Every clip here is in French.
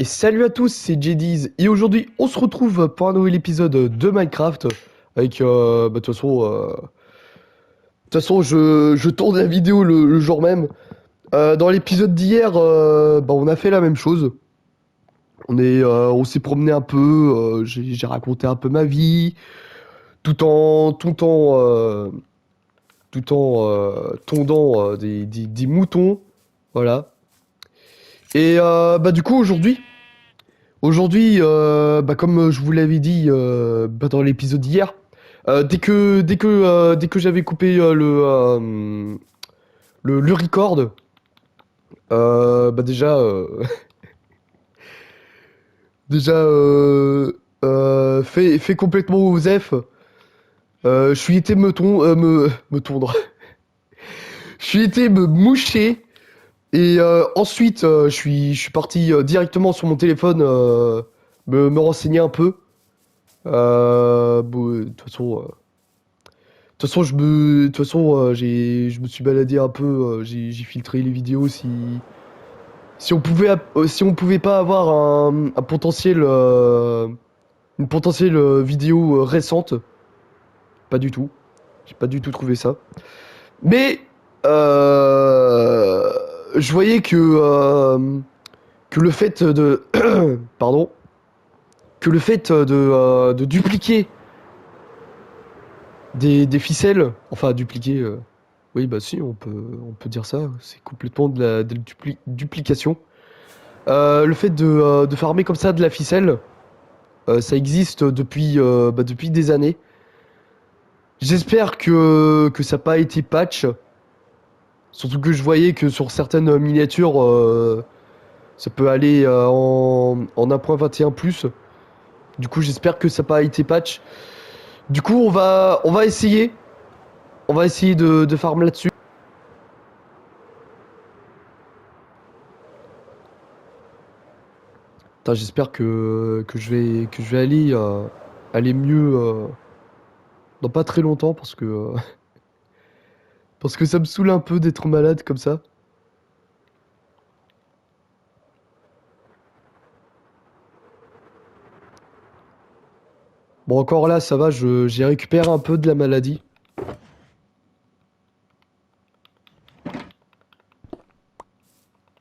Et salut à tous, c'est Jediz. Et aujourd'hui, on se retrouve pour un nouvel épisode de Minecraft. Avec, de toute façon, je tourne la vidéo le jour même. Dans l'épisode d'hier, on a fait la même chose. On s'est promené un peu. J'ai raconté un peu ma vie, tout en tondant des moutons. Voilà. Et du coup, aujourd'hui, comme je vous l'avais dit dans l'épisode d'hier, dès que j'avais coupé le record, déjà, déjà fait complètement aux F. Je suis été me tondre. Je suis été me moucher. Et ensuite, je suis parti directement sur mon téléphone me renseigner un peu. De toute façon, je me suis baladé un peu, j'ai filtré les vidéos si on pouvait pas avoir un potentiel, une potentielle vidéo récente. Pas du tout. J'ai pas du tout trouvé ça. Mais euh, je voyais que le fait de, pardon, que le fait de dupliquer des ficelles, enfin dupliquer, oui bah si on peut dire ça, c'est complètement de la duplication. Le fait de farmer comme ça de la ficelle, ça existe depuis des années. J'espère que ça n'a pas été patch, surtout que je voyais que sur certaines miniatures, ça peut aller en 1.21 plus. Du coup j'espère que ça n'a pas été patch. Du coup on va essayer. On va essayer de farm là-dessus. Putain, j'espère que je vais aller mieux dans pas très longtemps parce que ça me saoule un peu d'être malade comme ça. Bon, encore là, ça va, j'ai récupéré un peu de la maladie.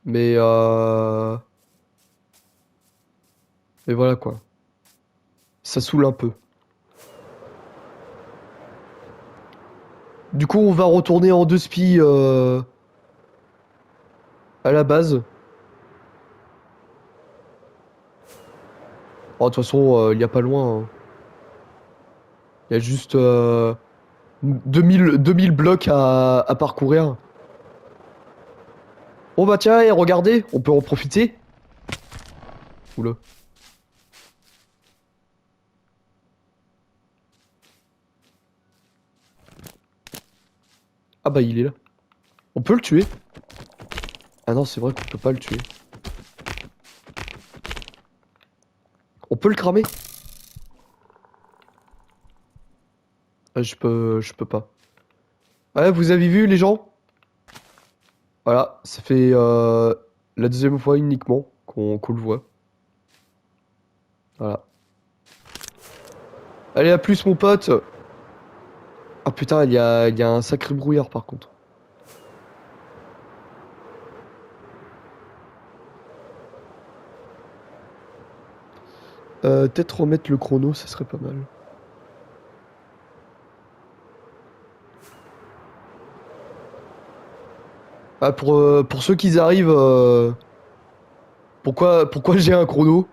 Mais mais voilà quoi. Ça saoule un peu. Du coup, on va retourner en deux spi à la base. Oh, de toute façon, il y a pas loin, hein. Il y a juste 2000 blocs à parcourir. Oh bah tiens, et regardez, on peut en profiter. Oula. Ah bah il est là. On peut le tuer. Ah non, c'est vrai qu'on peut pas le tuer. On peut le cramer. Ah, je peux pas. Ouais, vous avez vu les gens? Voilà, ça fait la deuxième fois uniquement qu'on le voit. Voilà. Allez, à plus mon pote. Ah putain, il y a un sacré brouillard par contre. Peut-être remettre le chrono, ça serait pas mal. Ah, pour ceux qui arrivent, pourquoi j'ai un chrono?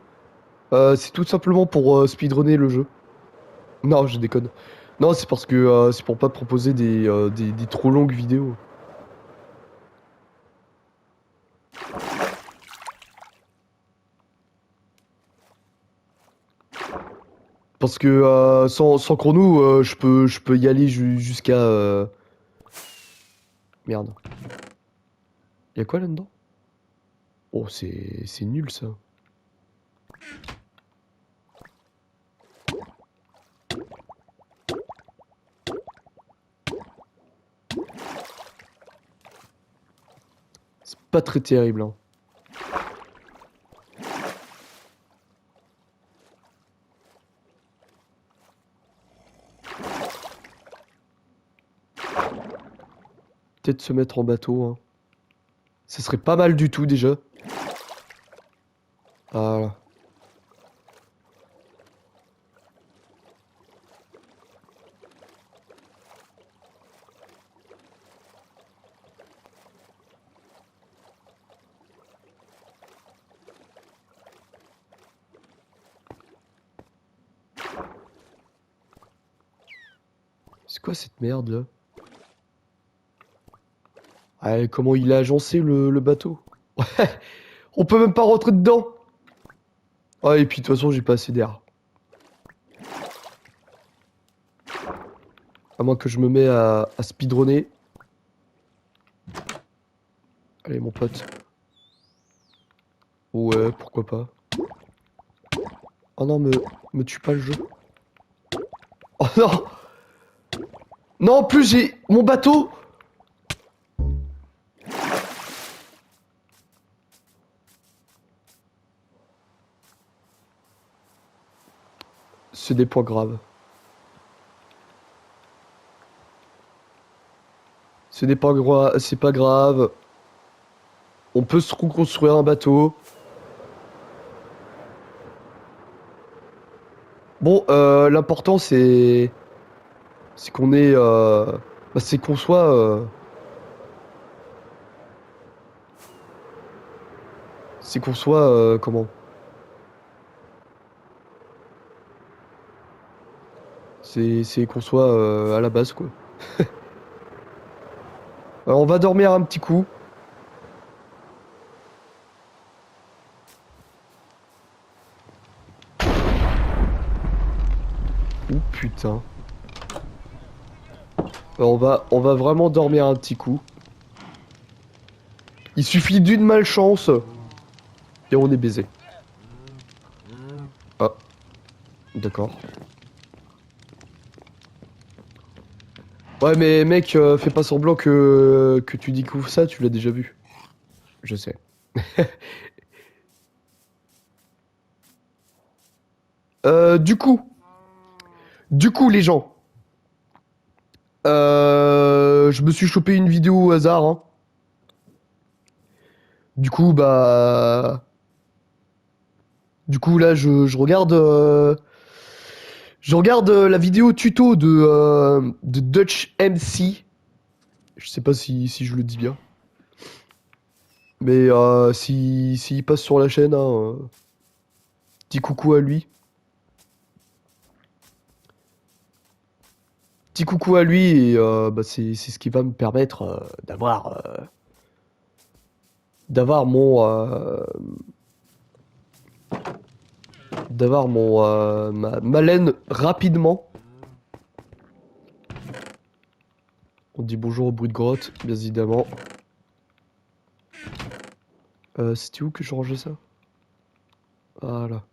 C'est tout simplement pour speedrunner le jeu. Non, je déconne. Non, c'est parce que c'est pour pas proposer des trop longues vidéos. Parce que sans chrono, je peux y aller jusqu'à... Merde. Y'a quoi là-dedans? Oh, c'est nul ça. C'est pas très terrible, hein. peut-être se mettre en bateau, hein. Ça serait pas mal du tout déjà. Voilà. C'est quoi cette merde là? Ah, comment il a agencé le bateau? On peut même pas rentrer dedans! Ah, et puis de toute façon, j'ai pas assez d'air. À moins que je me mets à speedrunner. Allez, mon pote. Ouais, pourquoi pas. Oh non, me tue pas le jeu. Oh non! Non, en plus, j'ai mon bateau! C'est des points graves. C'est pas grave. On peut se reconstruire un bateau. Bon, l'important c'est qu'on ait bah, c'est qu'on soit comment? C'est qu'on soit à la base quoi. On va dormir un petit coup. Ouh putain. On va vraiment dormir un petit coup. Il suffit d'une malchance et on est baisé. Ah, d'accord. Ouais, mais mec, fais pas semblant que tu découvres ça, tu l'as déjà vu. Je sais. Du coup, les gens, je me suis chopé une vidéo au hasard, hein. Du coup, bah, du coup là, je regarde la vidéo tuto de Dutch MC. Je sais pas si je le dis bien, mais s'il passe sur la chaîne, hein, petit coucou à lui. Petit coucou à lui et bah, c'est ce qui va me permettre d'avoir ma laine rapidement. On dit bonjour au bruit de grotte, bien évidemment. C'était où que je rangeais ça? Voilà.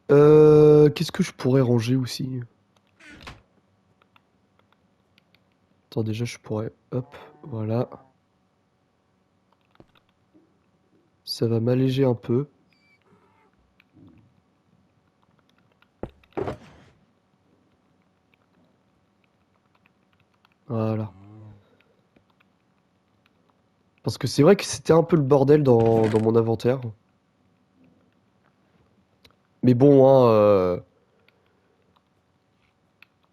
Qu'est-ce que je pourrais ranger aussi? Attends, déjà, je pourrais... Hop, voilà. Ça va m'alléger un peu. Voilà. Parce que c'est vrai que c'était un peu le bordel dans mon inventaire. Mais bon, hein,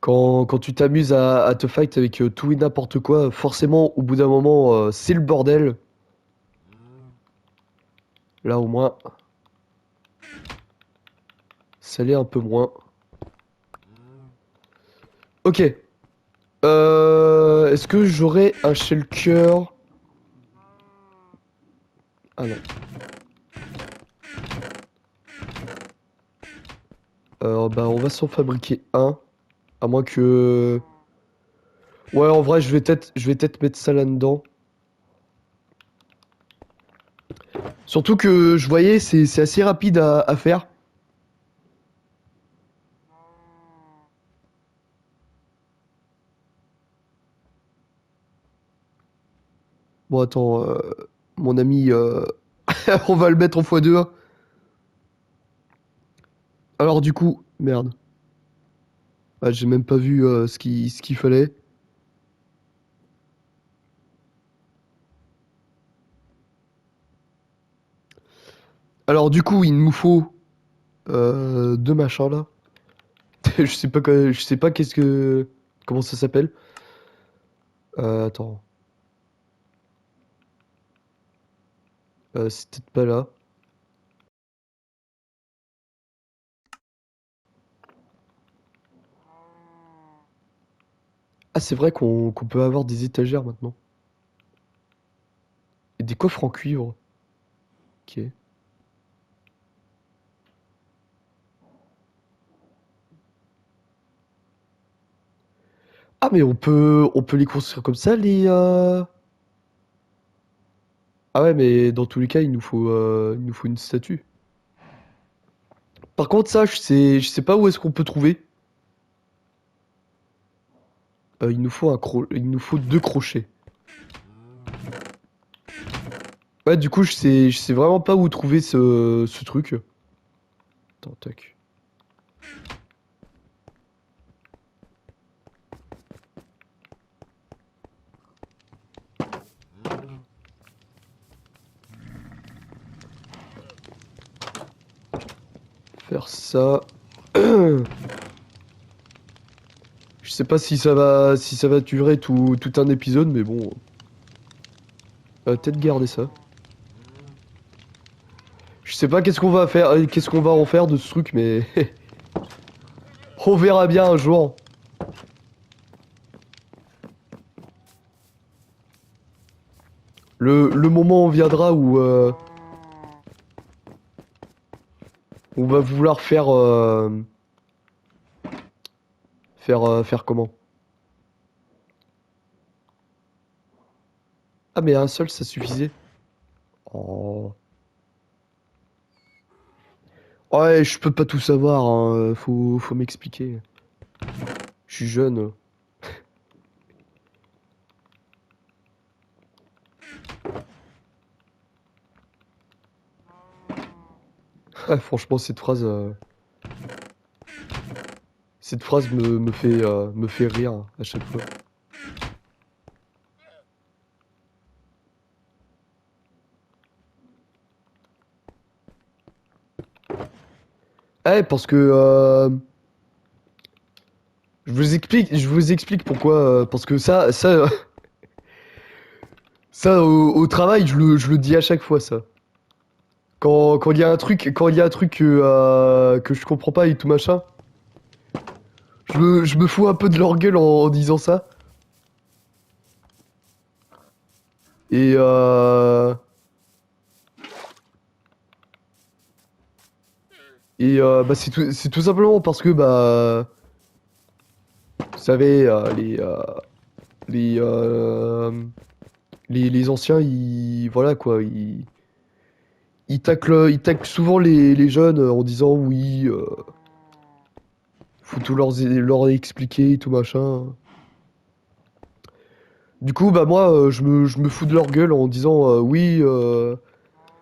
quand tu t'amuses à te fight avec tout et n'importe quoi, forcément, au bout d'un moment, c'est le bordel. Là, au moins, ça l'est un peu moins. Ok. Est-ce que j'aurai un shulker? Ah non. Bah, on va s'en fabriquer un. À moins que... Ouais, en vrai, je vais peut-être mettre ça là-dedans. Surtout que je voyais, c'est assez rapide à faire. Bon, attends, mon ami, on va le mettre en x2, hein. Alors du coup, merde. Ah, j'ai même pas vu ce qu'il fallait. Alors du coup, il nous faut deux machins là. Je sais pas qu'est-ce que comment ça s'appelle. Attends, c'est peut-être pas là. Ah, c'est vrai qu'on peut avoir des étagères maintenant. Et des coffres en cuivre. Ok. Ah, mais on peut les construire comme ça, Ah ouais, mais dans tous les cas, il nous faut une statue. Par contre, ça, je sais pas où est-ce qu'on peut trouver. Il nous faut deux crochets. Ouais, du coup, je sais vraiment pas où trouver ce truc. Attends, tac. Faire ça. Je sais pas si ça va durer tout un épisode, mais bon. Peut-être garder ça. Je sais pas qu'est-ce qu'on va faire, qu'est-ce qu'on va en faire de ce truc, mais on verra bien un jour. Le moment viendra où on va vouloir faire comment? Ah, mais un seul, ça suffisait. Oh. Ouais, je peux pas tout savoir, hein. Faut m'expliquer. Je suis jeune. Ah, franchement, cette phrase me fait rire à chaque fois. Eh, parce que je vous explique pourquoi. Parce que ça au travail, je le dis à chaque fois ça. Quand il y a un truc, quand il y a un truc que je comprends pas et tout machin, je me fous un peu de leur gueule en disant ça. Et bah c'est tout simplement parce que bah vous savez les, euh, les anciens ils voilà quoi ils taclent souvent les jeunes en disant oui faut tout leur expliquer et tout machin. Du coup bah moi je me fous de leur gueule en disant oui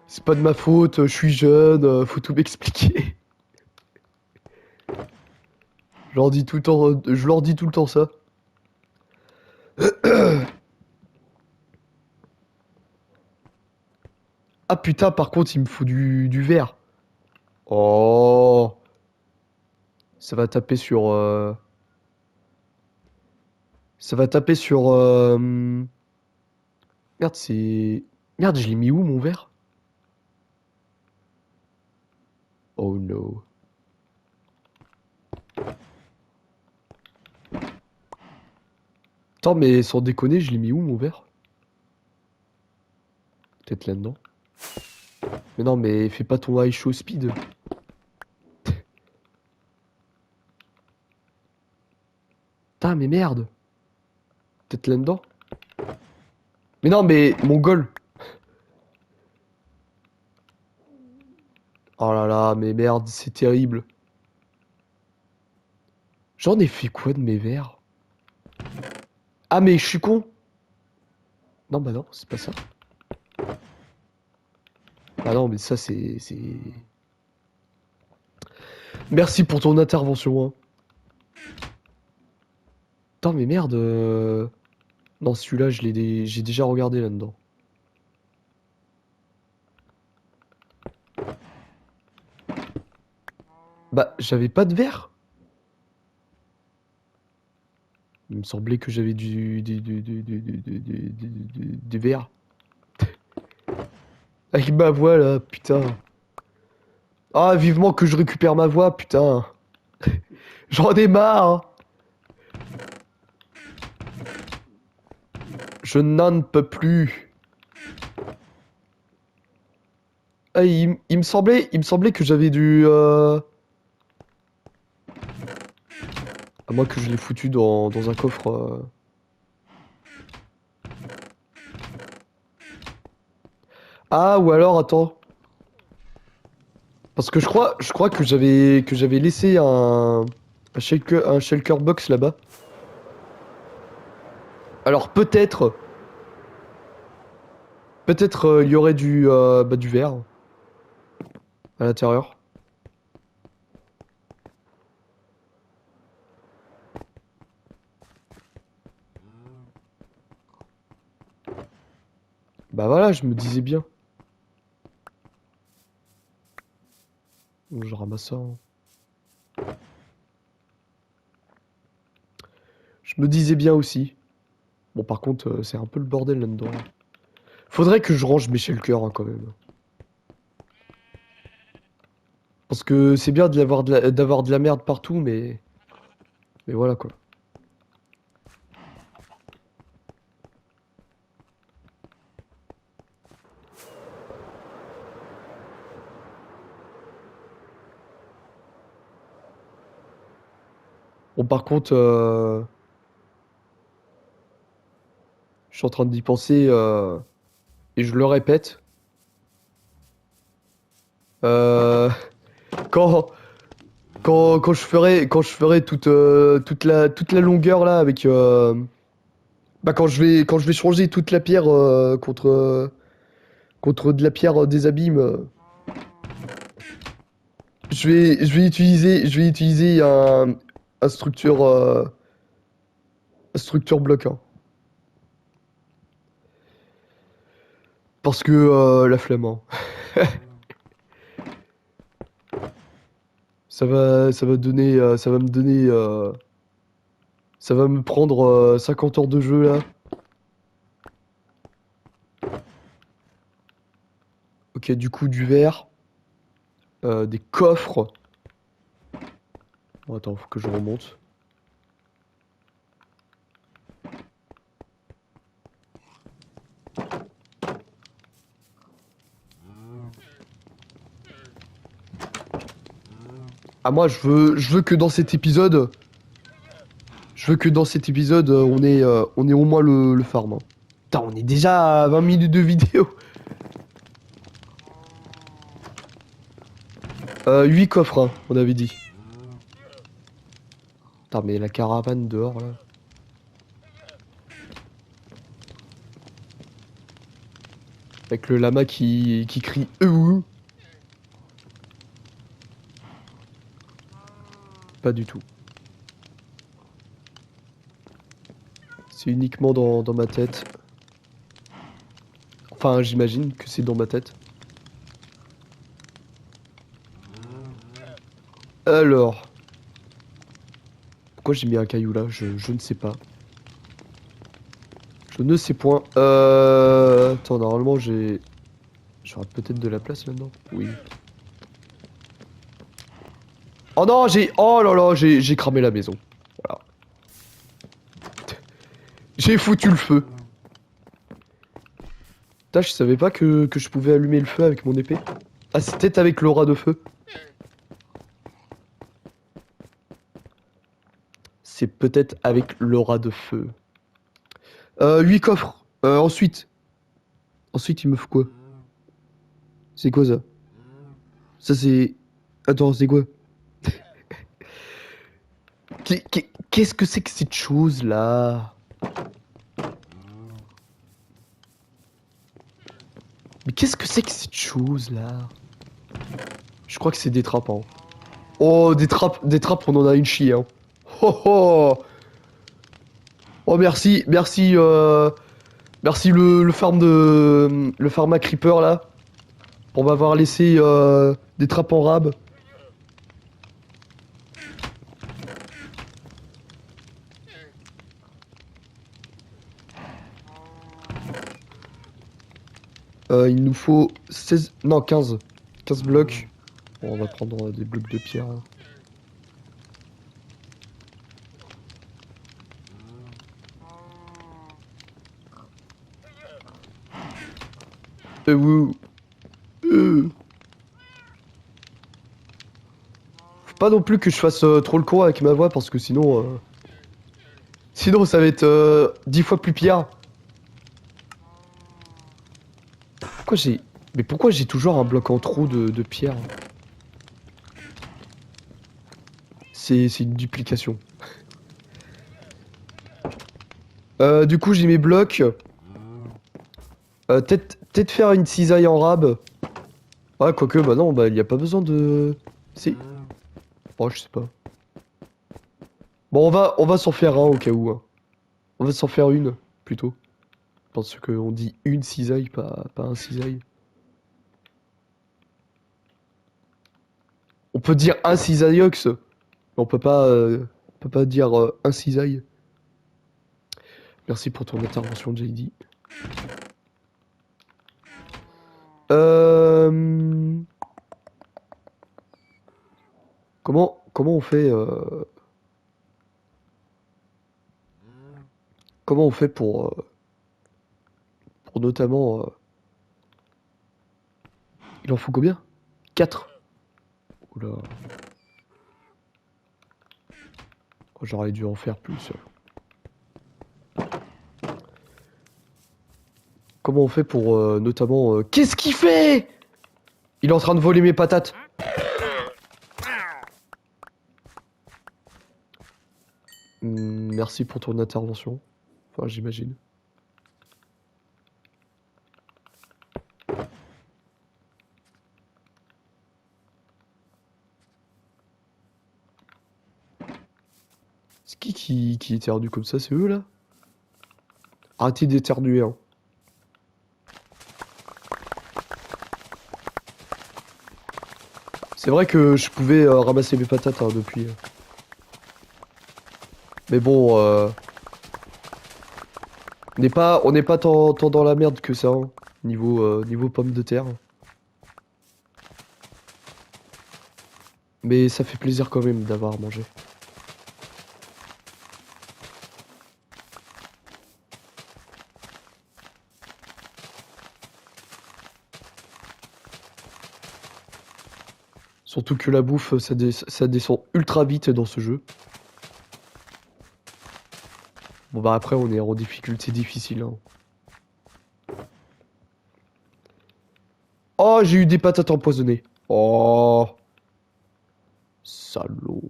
c'est pas de ma faute je suis jeune faut tout m'expliquer. Je leur dis tout le temps je leur dis tout le temps ça. Ah putain par contre il me faut du verre. Oh ça va taper sur ça va taper sur merde c'est merde je l'ai mis où mon verre? Oh no. Attends mais sans déconner je l'ai mis où mon verre? Peut-être là-dedans. Mais non mais fais pas ton high show speed. Putain mais merde. Peut-être là-dedans. Mais non mais mon goal. Oh là là mais merde c'est terrible. J'en ai fait quoi de mes verres? Ah mais je suis con. Non bah non c'est pas ça. Ah non mais ça c'est... Merci pour ton intervention hein. Attends, mais merde. Non, celui-là, j'ai déjà regardé là-dedans. Bah, j'avais pas de verre. Il me semblait que j'avais des verres. Avec ma voix là, putain. Ah, vivement que je récupère ma voix, putain. J'en ai marre. Je n'en peux plus. Ah, il me semblait que j'avais à moins que je l'ai foutu dans un coffre. Ah, ou alors, attends. Parce que je crois que j'avais laissé un shulker box là-bas. Alors peut-être il y aurait du verre à l'intérieur. Bah voilà, je me disais bien. Donc, je ramasse ça, hein. Je me disais bien aussi. Bon, par contre, c'est un peu le bordel là-dedans. Faudrait que je range mes shulkers, hein, quand même. Parce que c'est bien d'avoir de la merde partout, mais voilà quoi. Bon, par contre, je suis en train d'y penser, et je le répète. Euh, quand, quand je ferai toute la longueur là avec, bah quand je vais changer toute la pierre contre de la pierre des abîmes, je vais utiliser un un structure bloc, hein. Parce que la flemme, hein. Ça va me donner, ça va me prendre 50 heures de jeu là. Ok, du coup du verre, des coffres. Bon, attends, faut que je remonte. Ah moi je veux que dans cet épisode, je veux que dans cet épisode on ait au moins le farm, hein. Putain, on est déjà à 20 minutes de vidéo. 8 coffres, hein, on avait dit. Putain, mais la caravane dehors là. Avec le lama qui crie Pas du tout. C'est uniquement dans ma tête. Enfin, j'imagine que c'est dans ma tête. Alors, pourquoi j'ai mis un caillou là? Je ne sais pas. Je ne sais point. Attends, normalement j'aurai peut-être de la place là-dedans. Oui. Oh non, oh là là, j'ai cramé la maison. Voilà. J'ai foutu le feu. Putain, je savais pas que je pouvais allumer le feu avec mon épée. Ah, c'est peut-être avec l'aura de feu. C'est peut-être avec l'aura de feu. 8 coffres. Ensuite, il me faut quoi? C'est quoi ça? Ça c'est... Attends, c'est quoi? Qu'est-ce que c'est que cette chose-là? Mais qu'est-ce que c'est que cette chose-là? Je crois que c'est des trappes, hein. Oh, des trappes, on en a une chier, hein. Oh oh! Oh merci, merci, merci le pharma creeper là, pour m'avoir laissé des trappes en rab. Il nous faut 16, non 15, 15 blocs. Bon, on va prendre des blocs de pierre, hein. Oui, faut pas non plus que je fasse trop le con avec ma voix parce que sinon ça va être 10 fois plus pire. Pourquoi j'ai... Mais pourquoi j'ai toujours un bloc en trop de pierre? C'est une duplication. Du coup, j'ai mes blocs. Peut-être faire une cisaille en rab. Ouais, quoique, bah non, bah il y a pas besoin de... Si. Oh, je sais pas. Bon, on va s'en faire un au cas où, hein. On va s'en faire une, plutôt. Parce qu'on dit une cisaille, pas un cisaille. On peut dire un cisailleux, mais on peut pas dire un cisaille. Merci pour ton intervention, JD. Euh... Comment on fait comment on fait pour notamment il en faut combien? 4. Oula, oh, j'aurais dû en faire plus. Comment on fait pour notamment qu'est-ce qu'il fait? Il est en train de voler mes patates. Merci pour ton intervention. Enfin, j'imagine. C'est qui éternue comme ça? C'est eux là? Arrêtez d'éternuer, hein. C'est vrai que je pouvais ramasser mes patates hein, depuis. Mais bon, on n'est pas tant dans la merde que ça, hein, niveau pommes de terre. Mais ça fait plaisir quand même d'avoir à manger. Surtout que la bouffe, ça descend ultra vite dans ce jeu. Bon bah après, on est en difficulté difficile, hein. Oh, j'ai eu des patates empoisonnées. Oh, salaud.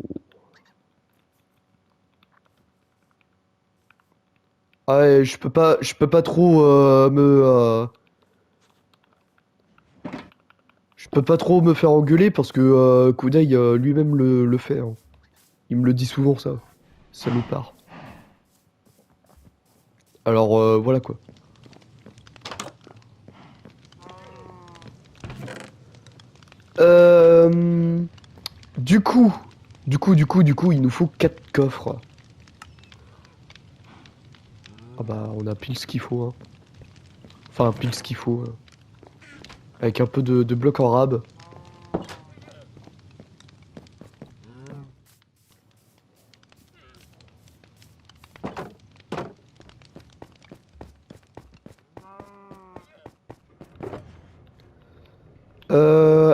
Ah ouais, je peux pas trop je peux pas trop me faire engueuler parce que Kudai lui-même le fait, hein. Il me le dit souvent ça. Salopard. Alors voilà quoi. Euh, du coup, il nous faut 4 coffres. Ah bah on a pile ce qu'il faut, hein. Enfin pile ce qu'il faut. Avec un peu de blocs en rab.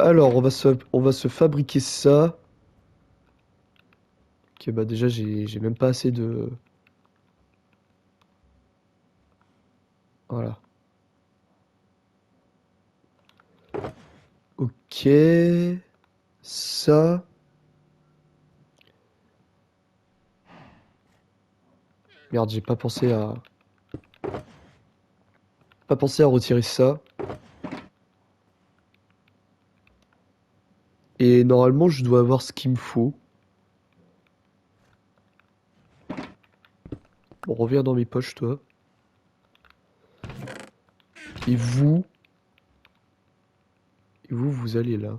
Alors on va se fabriquer ça. Ok bah déjà j'ai même pas assez de... Voilà. Ok. Ça. Merde, j'ai pas pensé à... Pas pensé à retirer ça. Et normalement je dois avoir ce qu'il me faut. Bon, reviens dans mes poches, toi. Et vous... Et vous, vous allez là.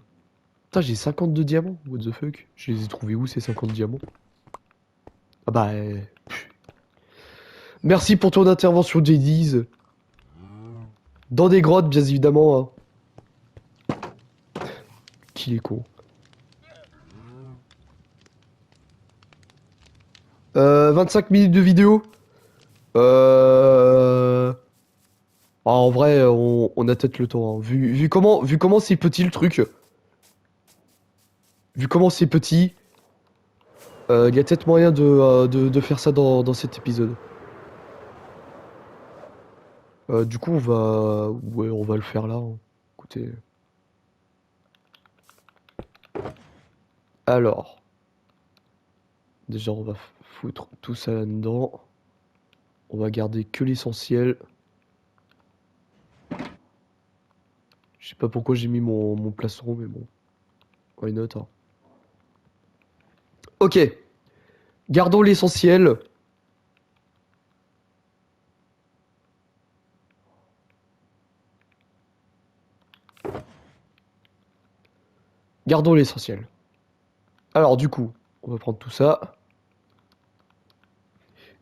Putain, j'ai 52 diamants. What the fuck? Je les ai trouvés où, ces 50 diamants? Ah bah... Merci pour ton intervention, JD's. Dans des grottes, bien évidemment. Hein. Qui est con. 25 minutes de vidéo. Ah, en vrai, on a peut-être le temps. Hein. Vu comment c'est petit le truc, vu comment c'est petit, il y a peut-être moyen de faire ça dans cet épisode. Du coup, ouais, on va le faire là. Hein. Écoutez. Alors, déjà, on va foutre tout ça là-dedans. On va garder que l'essentiel. Je sais pas pourquoi j'ai mis mon plastron, mais bon. Why not, hein. Ok, gardons l'essentiel. Gardons l'essentiel. Alors, du coup, on va prendre tout ça.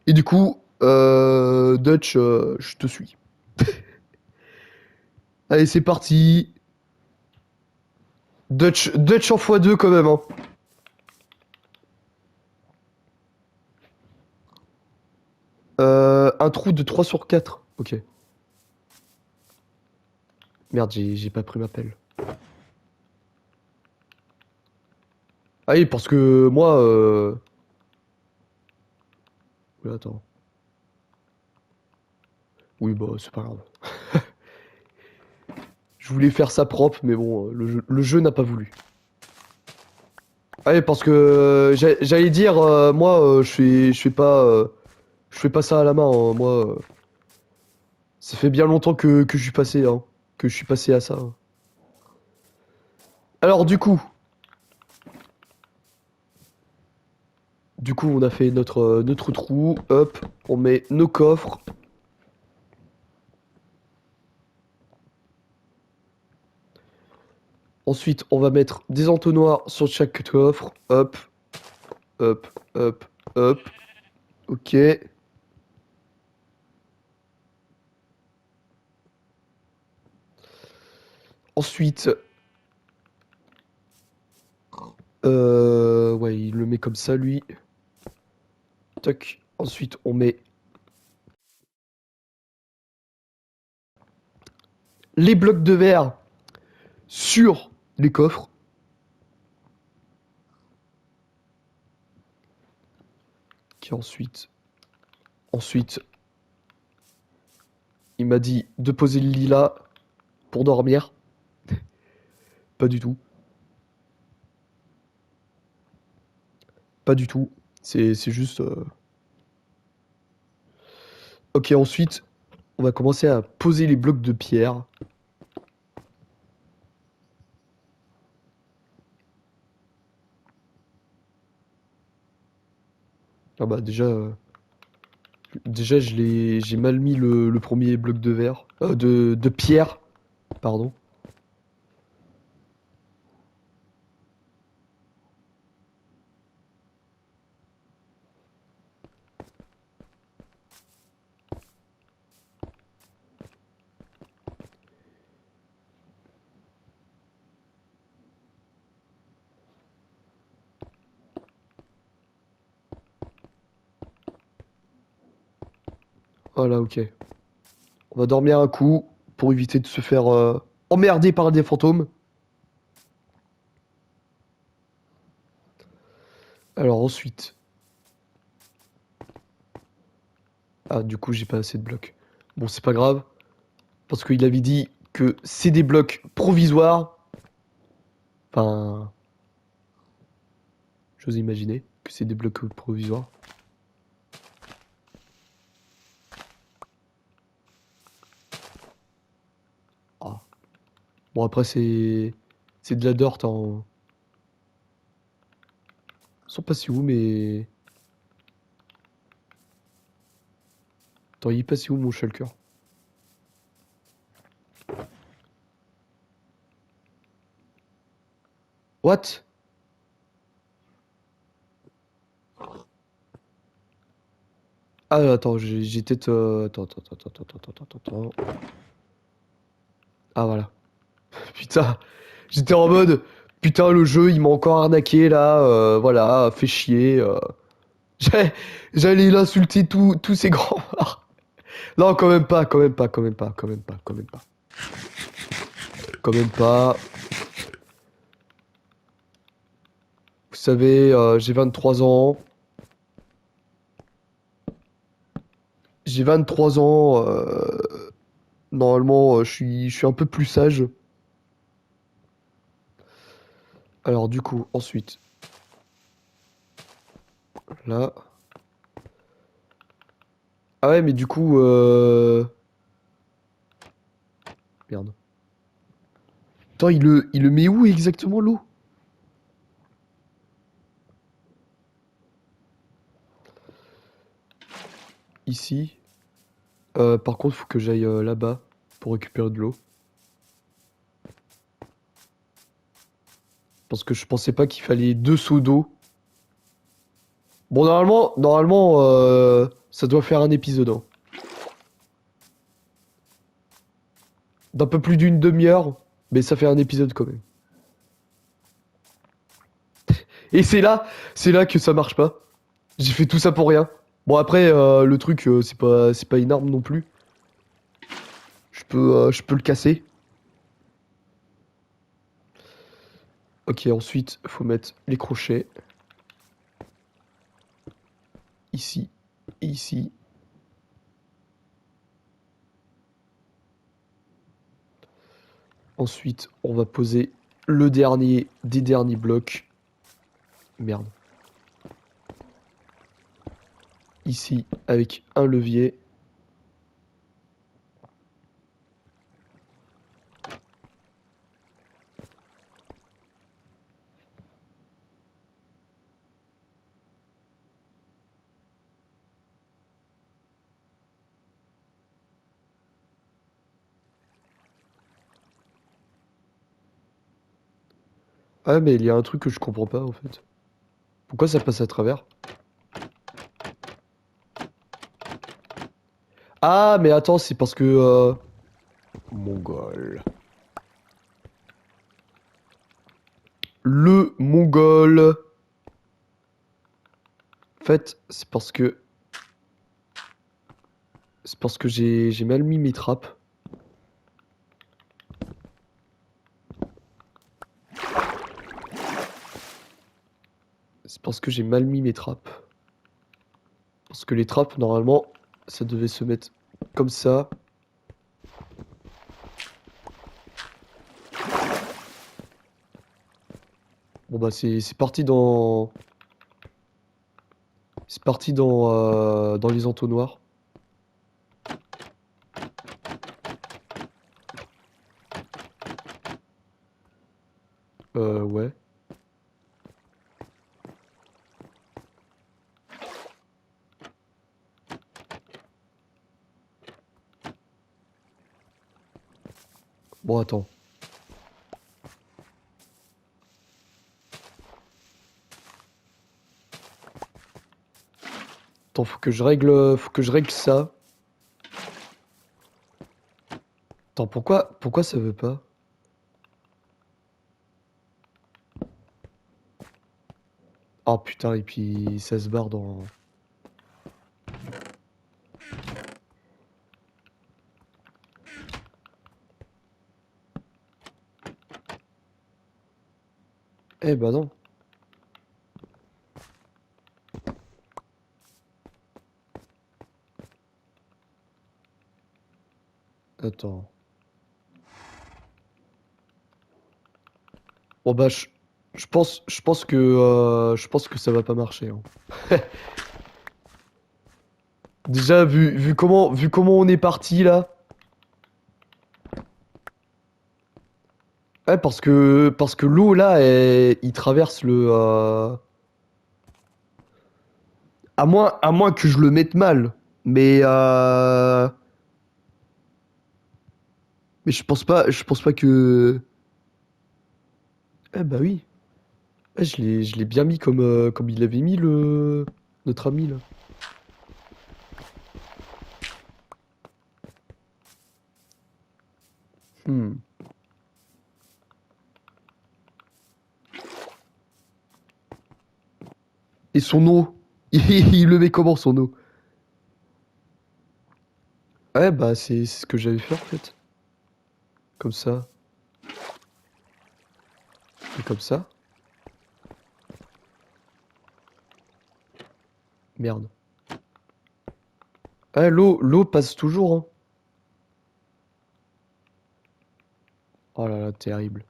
Et du coup, Dutch, je te suis. Allez, c'est parti. Dutch en x2 quand même, hein. Un trou de 3 sur 4. Ok. Merde, j'ai pas pris ma pelle. Ah oui, parce que moi... Oui, attends. Oui, bah, c'est pas grave. Je voulais faire ça propre, mais bon, le jeu n'a pas voulu. Ah oui, parce que j'allais dire, moi, je fais pas ça à la main. Hein. Moi, ça fait bien longtemps que je suis passé, hein, que je suis passé à ça. Hein. Alors, du coup, on a fait notre trou. Hop, on met nos coffres. Ensuite, on va mettre des entonnoirs sur chaque coffre. Hop, hop, hop, hop. Ok. Ensuite, ouais, il le met comme ça, lui. Tac. Ensuite, on met les blocs de verre sur les coffres. Qui ensuite, il m'a dit de poser le lit là pour dormir. Pas du tout. Pas du tout. C'est juste. Ok, ensuite, on va commencer à poser les blocs de pierre. Ah bah déjà j'ai mal mis le premier bloc de verre, de pierre, pardon. Voilà, ok. On va dormir un coup pour éviter de se faire emmerder par des fantômes. Alors ensuite, ah du coup j'ai pas assez de blocs. Bon c'est pas grave parce qu'il avait dit que c'est des blocs provisoires. Enfin, j'ose imaginer que c'est des blocs provisoires. Ah. Bon après c'est de la dirt en. Ils sont pas si où mais Attends, il est passé où mon shulker? What? Ah, attends, j'ai peut-être. Attends, attends, attends, attends, attends, attends, attends, attends. Ah, voilà. Putain, j'étais en mode. Putain, le jeu, il m'a encore arnaqué là. Voilà, fait chier. J'allais j'allais l'insulter tous ces grands morts. Non, quand même pas, quand même pas, quand même pas, quand même pas, quand même pas. Quand même pas. Vous savez, j'ai 23 ans. J'ai 23 ans. Normalement, je suis un peu plus sage. Alors, du coup, ensuite, là. Ah ouais, mais du coup, merde. Attends, il le met où exactement l'eau? Ici. Par contre, faut que j'aille là-bas pour récupérer de l'eau. Parce que je pensais pas qu'il fallait 2 seaux d'eau. Bon, normalement, ça doit faire un épisode, hein. D'un peu plus d'une demi-heure, mais ça fait un épisode quand même. Et c'est là que ça marche pas. J'ai fait tout ça pour rien. Bon après, le truc, c'est pas une arme non plus. Je peux le casser. Ok, ensuite, faut mettre les crochets. Ici, et ici. Ensuite, on va poser le dernier des derniers blocs. Merde. Ici, avec un levier. Ah mais il y a un truc que je comprends pas en fait. Pourquoi ça passe à travers? Ah mais attends, c'est parce que... Mongol. Le Mongol. En fait, c'est parce que... C'est parce que j'ai mal mis mes trappes. C'est parce que j'ai mal mis mes trappes. Parce que les trappes, normalement, ça devait se mettre comme ça. Bon bah c'est parti dans... C'est parti dans les entonnoirs. Ouais. Bon, attends. Attends, faut que je règle ça. Attends, pourquoi ça veut pas? Oh putain, et puis ça se barre dans... Eh bah non. Attends. Bon bah je pense que ça va pas marcher, hein. Déjà vu comment on est parti là. Ouais, parce que l'eau là, il traverse le. À moins que je le mette mal. Mais mais je pense pas que. Eh bah oui. Eh, je l'ai bien mis comme comme il avait mis le notre ami là. Hmm. Et son eau, il le met comment son eau? Ouais bah c'est ce que j'avais fait en fait. Comme ça et comme ça. Merde. Ah l'eau passe toujours hein. Oh là là terrible.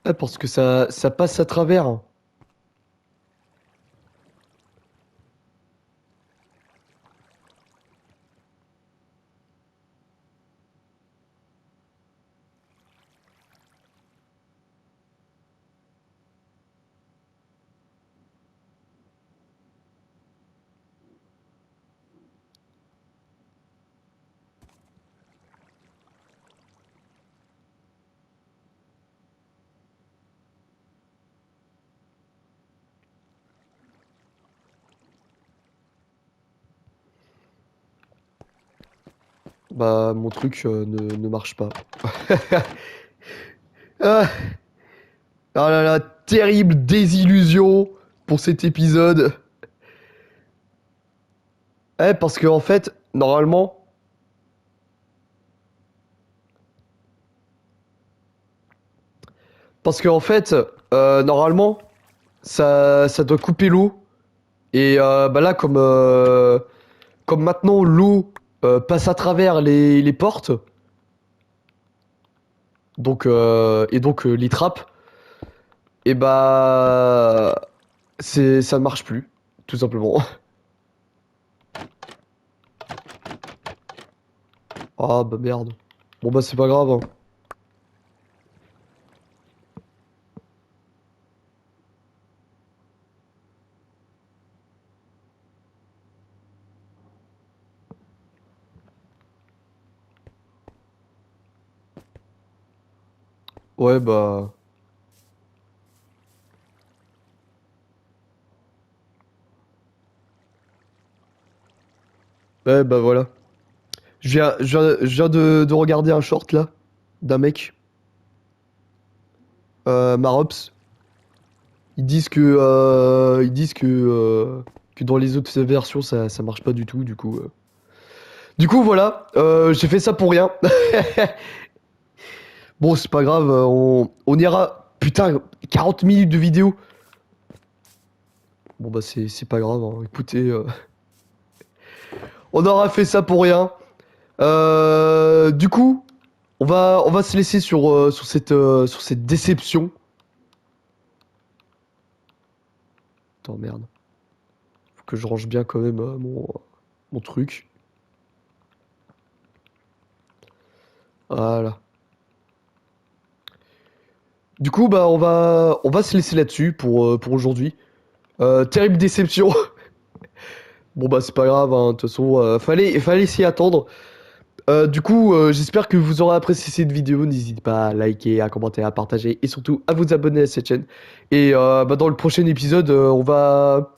Ah parce que ça passe à travers, hein. Bah mon truc ne marche pas. Ah, ah là là, terrible désillusion pour cet épisode. Eh, parce que en fait, normalement, parce que en fait, normalement, ça doit couper l'eau. Et bah là, comme maintenant l'eau passe à travers les portes, donc et donc les trappes, et bah ça ne marche plus, tout simplement. Ah bah merde. Bon bah c'est pas grave, hein. Ouais bah ouais bah voilà. Je viens de regarder un short là d'un mec, Marops. Ils disent que dans les autres versions ça marche pas du tout. Du coup voilà, j'ai fait ça pour rien. Bon c'est pas grave, on ira. Putain, 40 minutes de vidéo. Bon bah c'est pas grave. Hein. Écoutez, on aura fait ça pour rien. Du coup, on va se laisser sur cette déception. Attends merde, faut que je range bien quand même mon truc. Voilà. Du coup, bah, on va se laisser là-dessus pour aujourd'hui. Terrible déception. Bon, bah, c'est pas grave, hein. De toute façon, fallait s'y attendre. Du coup, j'espère que vous aurez apprécié cette vidéo. N'hésitez pas à liker, à commenter, à partager et surtout à vous abonner à cette chaîne. Et bah, dans le prochain épisode, on va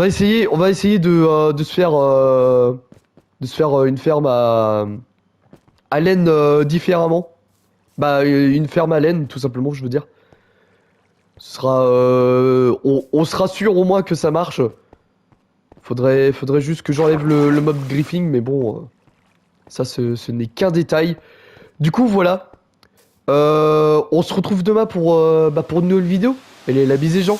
essayer de se faire une ferme à laine différemment. Bah, une ferme à laine, tout simplement, je veux dire. On sera sûr au moins que ça marche. Faudrait juste que j'enlève le mob griefing, mais bon, ça ce n'est qu'un détail. Du coup, voilà. On se retrouve demain pour une nouvelle vidéo. Allez, la bise les gens.